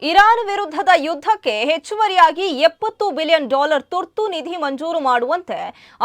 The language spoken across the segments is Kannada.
ಇರಾನ್ ವಿರುದ್ಧದ ಯುದ್ಧಕ್ಕೆ ಹೆಚ್ಚುವರಿಯಾಗಿ $70 ಬಿಲಿಯನ್ ತುರ್ತು ನಿಧಿ ಮಂಜೂರು ಮಾಡುವಂತೆ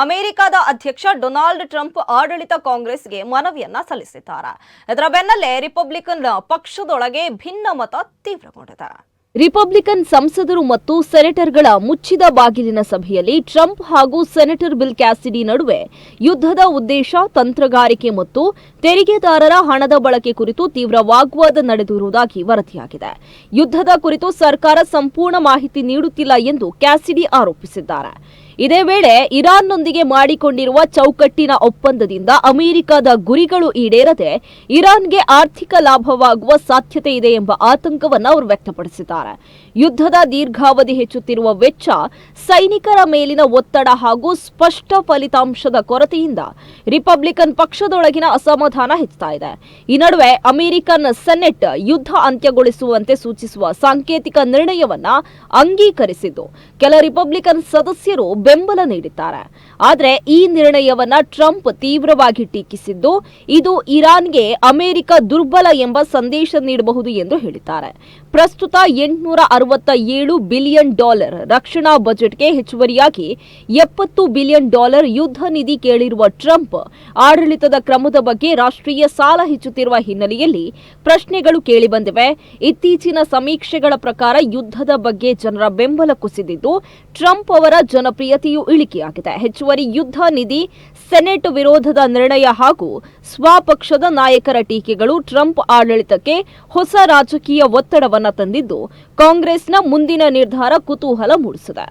ಅಮೆರಿಕದ ಅಧ್ಯಕ್ಷ ಡೊನಾಲ್ಡ್ ಟ್ರಂಪ್ ಆಡಳಿತ ಕಾಂಗ್ರೆಸ್ಗೆ ಮನವಿಯನ್ನ ಸಲ್ಲಿಸಿದ್ದಾರೆ. ಇದರ ಬೆನ್ನಲ್ಲೇ ರಿಪಬ್ಲಿಕನ್ ಪಕ್ಷದೊಳಗೆ ಭಿನ್ನಮತ ತೀವ್ರಗೊಂಡಿದೆ. ರಿಪಬ್ಲಿಕನ್ ಸಂಸದರು ಮತ್ತು ಸೆನೆಟರ್ಗಳ ಮುಚ್ಚಿದ ಬಾಗಿಲಿನ ಸಭೆಯಲ್ಲಿ ಟ್ರಂಪ್ ಹಾಗೂ ಸೆನೆಟರ್ ಬಿಲ್ ಕ್ಯಾಸಿಡಿ ನಡುವೆ ಯುದ್ಧದ ಉದ್ದೇಶ, ತಂತ್ರಗಾರಿಕೆ ಮತ್ತು ತೆರಿಗೆದಾರರ ಹಣದ ಬಳಕೆ ಕುರಿತು ತೀವ್ರ ವಾಗ್ವಾದ ನಡೆದಿರುವುದಾಗಿ ವರದಿಯಾಗಿದೆ. ಯುದ್ಧದ ಕುರಿತು ಸರ್ಕಾರ ಸಂಪೂರ್ಣ ಮಾಹಿತಿ ನೀಡುತ್ತಿಲ್ಲ ಎಂದು ಕ್ಯಾಸಿಡಿ ಆರೋಪಿಸಿದ್ದಾರೆ. ಇದೇ ವೇಳೆ ಇರಾನ್ನೊಂದಿಗೆ ಮಾಡಿಕೊಂಡಿರುವ ಚೌಕಟ್ಟಿನ ಒಪ್ಪಂದದಿಂದ ಅಮೆರಿಕದ ಗುರಿಗಳು ಈಡೇರದೆ ಇರಾನ್ಗೆ ಆರ್ಥಿಕ ಲಾಭವಾಗುವ ಸಾಧ್ಯತೆ ಇದೆ ಎಂಬ ಆತಂಕವನ್ನು ಅವರು ವ್ಯಕ್ತಪಡಿಸಿದ್ದಾರೆ. ಯುದ್ಧದ ದೀರ್ಘಾವಧಿ ಹೆಚ್ಚುತ್ತಿರುವ ವೆಚ್ಚ, ಸೈನಿಕರ ಮೇಲಿನ ಒತ್ತಡ ಹಾಗೂ ಸ್ಪಷ್ಟ ಫಲಿತಾಂಶದ ಕೊರತೆಯಿಂದ ರಿಪಬ್ಲಿಕನ್ ಪಕ್ಷದೊಳಗಿನ ಅಸಮಾಧಾನ ಹೆಚ್ಚುತ್ತಾ ಇದೆ. ಈ ನಡುವೆ ಅಮೆರಿಕನ್ ಸೆನೆಟ್ ಯುದ್ಧ ಅಂತ್ಯಗೊಳಿಸುವಂತೆ ಸೂಚಿಸುವ ಸಾಂಕೇತಿಕ ನಿರ್ಣಯವನ್ನ ಅಂಗೀಕರಿಸಿದ್ದು, ಕೆಲ ರಿಪಬ್ಲಿಕನ್ ಸದಸ್ಯರು ಬೆಂಬಲ ನೀಡಿದ್ದಾರೆ. ಆದರೆ ಈ ನಿರ್ಣಯವನ್ನ ಟ್ರಂಪ್ ತೀವ್ರವಾಗಿ ಟೀಕಿಸಿದ್ದು, ಇದು ಇರಾನ್ಗೆ ಅಮೆರಿಕ ದುರ್ಬಲ ಎಂಬ ಸಂದೇಶ ನೀಡಬಹುದು ಎಂದು ಹೇಳಿದ್ದಾರೆ. ಪ್ರಸ್ತುತ $867 ಬಿಲಿಯನ್ ರಕ್ಷಣಾ ಬಜೆಟ್ಗೆ ಹೆಚ್ಚುವರಿಯಾಗಿ $70 ಬಿಲಿಯನ್ ಯುದ್ಧ ನಿಧಿ ಕೇಳಿರುವ ಟ್ರಂಪ್ ಆಡಳಿತದ ಕ್ರಮದ ಬಗ್ಗೆ ರಾಷ್ಟ್ರೀಯ ಸಾಲ ಹೆಚ್ಚುತ್ತಿರುವ ಹಿನ್ನೆಲೆಯಲ್ಲಿ ಪ್ರಶ್ನೆಗಳು ಕೇಳಿಬಂದಿವೆ. ಇತ್ತೀಚಿನ ಸಮೀಕ್ಷೆಗಳ ಪ್ರಕಾರ ಯುದ್ಧದ ಬಗ್ಗೆ ಜನರ ಬೆಂಬಲ ಕುಸಿದಿದ್ದು, ಟ್ರಂಪ್ ಅವರ ಜನಪ್ರಿಯತೆಯೂ ಇಳಿಕೆಯಾಗಿದೆ. ಹೆಚ್ಚುವರಿ ಯುದ್ಧ ನಿಧಿ, ಸೆನೆಟ್ ವಿರೋಧದ ನಿರ್ಣಯ ಹಾಗೂ ಸ್ವಪಕ್ಷದ ನಾಯಕರ ಟೀಕೆಗಳು ಟ್ರಂಪ್ ಆಡಳಿತಕ್ಕೆ ಹೊಸ ರಾಜಕೀಯ ಒತ್ತಡವನ್ನು ತಂದಿದ್ದು, ಕಾಂಗ್ರೆಸ್ನ ಮುಂದಿನ ನಿರ್ಧಾರ ಕುತೂಹಲ ಮೂಡಿಸಿದೆ.